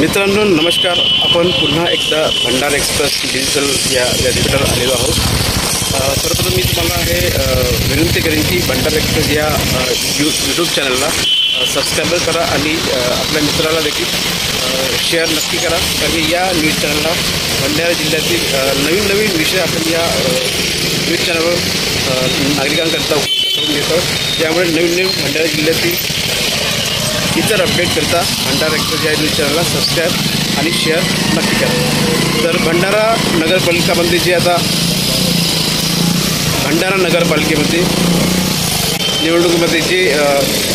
मित्रांनो नमस्कार. आपण पुन्हा एकदा भंडारा एक्सप्रेस डिजिटल या व्यासपीठावर आलेलो आहोत. सर्वप्रथम मी तुम्हाला हे विनंती करेन की भंडारा एक्सप्रेस या यूट्यूब चॅनलला सबस्क्राईब करा आणि आपल्या मित्राला देखील शेअर नक्की करा. कारण या न्यूज चॅनलला भंडारा जिल्ह्यातील नवीन विषय आपण या न्यूज चॅनलवर नागरिकांकरता करून घेतो. त्यामुळे नवीन भंडारा जिल्ह्यातील इतर अपडेट करता भंडारा एक्सप्रेस या न्यूज चॅनलला सबस्क्राईब आणि शेअर नक्की करा. तर भंडारा नगरपालिकामध्ये जे आता भंडारा नगरपालिकेमध्ये निवडणुकीमध्ये जे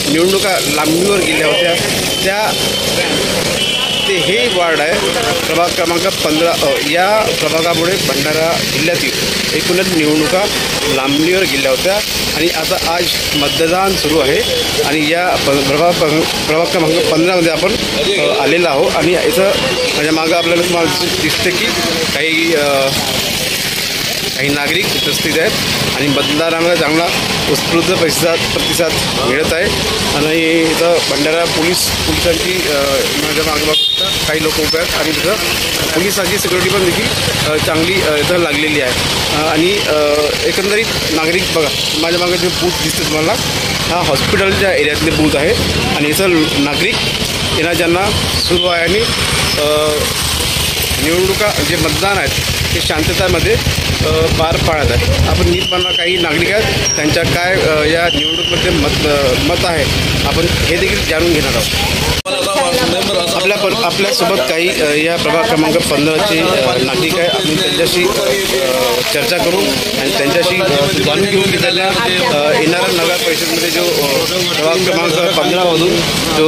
निवडणुका लांबणीवर गेल्या होत्या त्या ते हे वार्ड आहे प्रभाग क्रमांक 15 या प्रभागामुळे भंडारा जिल्ह्यातील एकूणच निवडणुका लांबणीवर गेल्या होत्या आणि आता आज मतदान सुरू आहे आणि या प्रभाग क्रमांक 15मध्ये आपण आलेलो आहोत. आणि इथं माझ्या मागं आपल्याला दिसते की काही नागरिक उपस्थित आहेत आणि मतदाराला चांगला उत्स्फूर्त प्रतिसाद मिळत आहे. आणि इथं भंडारा पोलिसांची माझ्या मागं काही लोक उभे आहेत आणि तिथं पोलिसांची सिक्युरिटी पण देखील चांगली इथं लागलेली आहे. आणि एकंदरीत नागरिक बघा माझ्या मागे जे बूथ दिसते तुम्हाला हा हॉस्पिटलच्या एरियातले बूथ आहे आणि इथं नागरिक येणं ज्यांना सुरू आहे आणि निवडणुका जे मतदान आहेत ते शांततामध्ये पार पाडत आहे. आपण नीटपणा काही नागरिक आहेत त्यांच्या काय या निवडणुकीमध्ये मत आहे आपण हे देखील जाणून घेणार आहोत. आपल्यासोबत काही या प्रभाग क्रमांक 15चे नागरिक आहे. आपण त्यांच्याशी चर्चा करू आणि त्यांच्याशी जाणून घेऊ की त्यांना येणाऱ्या नगर परिषदेमध्ये जो प्रभाग क्रमांक 15मधून जो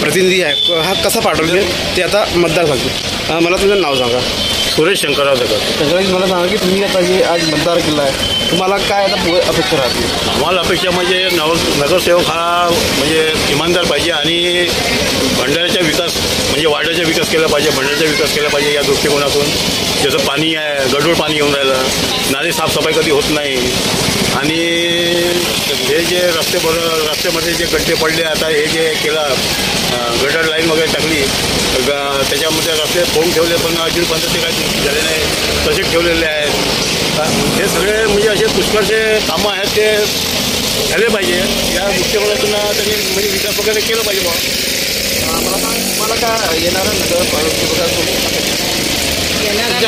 प्रतिनिधी आहे हा कसा पाठवले ते आता मतदार सांगतो. मला तुझं नाव सांगा. सुरेश शंकरराव जगत. मला सांगा की तुम्ही आता हे आज मतदार केला आहे तुम्हाला काय आता अपेक्षा राहते? आम्हाला अपेक्षा म्हणजे नगरसेवक हा म्हणजे इमानदार पाहिजे आणि भंडाऱ्याचा विकास म्हणजे वाड्याचा विकास केला पाहिजे, भंडाऱ्याचा विकास केला पाहिजे या दृष्टिकोनातून. जसं पाणी आहे गढूळ पाणी येऊन राहिलं, नाले साफसफाई कधी होत नाही आणि हे जे रस्त्यामध्ये जे गड्डे पडले आता हे जे केलं गटर लाईन वगैरे टाकली त्याच्यामध्ये रस्ते फोन ठेवले पण अजूनपर्यंत ते काही झाले नाही तसेच ठेवलेले आहेत. हे सगळे म्हणजे असे पुष्कळचे कामं आहेत ते झाले पाहिजे या दृष्टिकोनातून त्यांनी म्हणजे विकास वगैरे केलं पाहिजे. मला काय येणारा तुमचं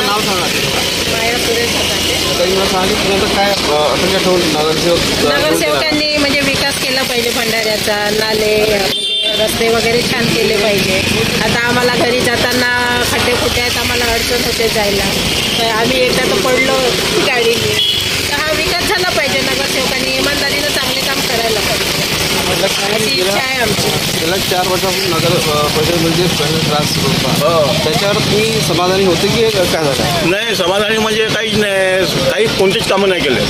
नाव सांगा. मला सांगितलं काय अपेक्षा ठेवून नगरसेवकांनी म्हणजे विकास केला पाहिजे भंडाऱ्याचा. नाले रस्ते वगैरे छान केले पाहिजे. आता आम्हाला घरी जाताना खड्डे खुड्डे आहेत आम्हाला अडचण होते जायला तर आम्ही एकदा तर पडलो गाडीने. तर हा विकास झाला पाहिजे. नगरसेवकांनी इमानदारीनं चांगले काम करायला पाहिजे अशी इच्छा आहे आमची. गेल्या 4 वर्षापासून नगर परिषदेमध्ये त्रास होता त्याच्यावर तुम्ही समाधानी होते की काय झालं? नाही समाधानी म्हणजे काहीच नाही, काही कोणतेच कामं नाही केले.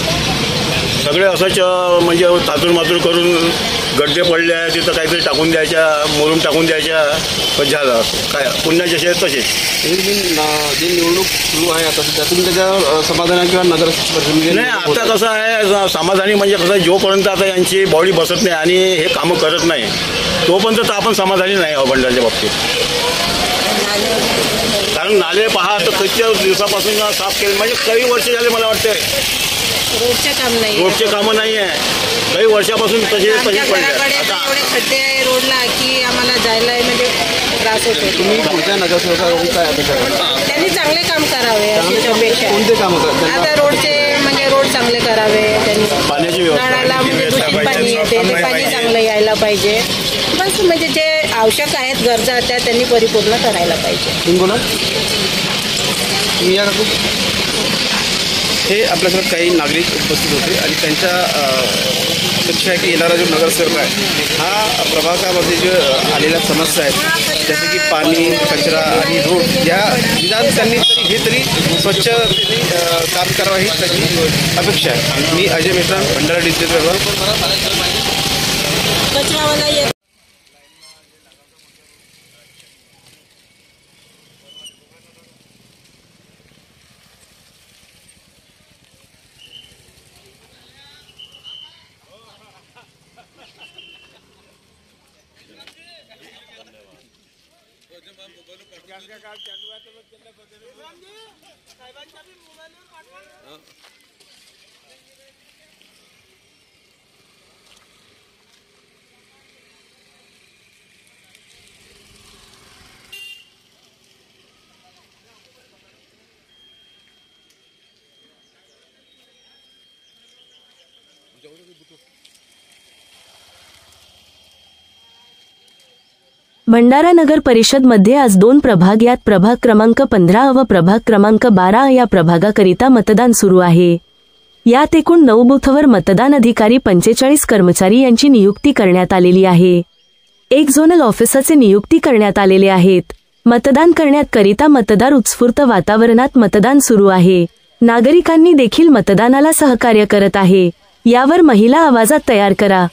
सगळे असंच म्हणजे तातूर करून गड्डे पडले आहे तिथं काहीतरी टाकून द्यायच्या मोरून टाकून द्यायच्या पण झालं काय पुन्हा जसे तसेच. जी निवडणूक सुरू आहे आता त्यातून त्याच्यावर समाधान किंवा नगर नाही. आता कसं आहे समाधानी म्हणजे कसं जोपर्यंत आता यांची बॉडी बसत नाही आणि हे कामं करत नाही तोपर्यंत तर आपण समाधानी नाही आहोत भंडाऱ्याच्या बाबतीत. कारण नाले पहा तर किती दिवसापासून साफ केले म्हणजे काही वर्ष झाले मला वाटतं रोडचे कामं नाही आहे काही वर्षापासून तसे पडले. आता खड्डे रोडला की आम्हाला जायला म्हणजे त्रास होतो. तुम्ही पुढच्या नगरसेवकाकडून काय अपेक्षा करता? त्यांनी चांगले काम करावे अशी अपेक्षा. कोणते कामं करतात? आता रोडचे म्हणजे रोड चांगले करावे त्यांनी. पाण्याची नळाला म्हणजे दूषित पाणी येते ते पाणी चांगलं यायला पाहिजे. बस म्हणजे जे आवश्यक आहेत गरजा त्या त्यांनी परिपूर्ण करायला पाहिजे. तुम्ही बोला. तुम्ही या का? हे आपल्यासोबत काही नागरिक उपस्थित होते आणि त्यांच्या अपेक्षा आहे की येणारा जो नगरसेवक आहे हा प्रभागामध्ये जे आलेल्या समस्या आहेत जसे की पाणी कचरा आणि रोड या निदान त्यांनी तरी स्वच्छ त्यांनी काम करावं ही त्याची अपेक्षा आहे. मी अजय मिश्रा भंडारा डिजिटल. भंडारा नगर परिषद मध्ये आज 2 प्रभाग, यात प्रभाग क्रमांक 15 व प्रभाग क्रमांक 12 या प्रभागाकरिता मतदान सुरू आहे. यात एकूण 9 बूथवर मतदान अधिकारी 45 कर्मचारी यांची नियुक्ती करण्यात आलेली आहे. 1 झोनल ऑफिसरचे नियुक्ती करण्यात आलेले आहेत. मतदान करण्याकरिता मतदार उत्स्फूर्त वातावरणात मतदान सुरू आहे. नागरिकांनी देखील मतदानाला सहकार्य करत आहे. यावर महिला आवाजात तयार करा.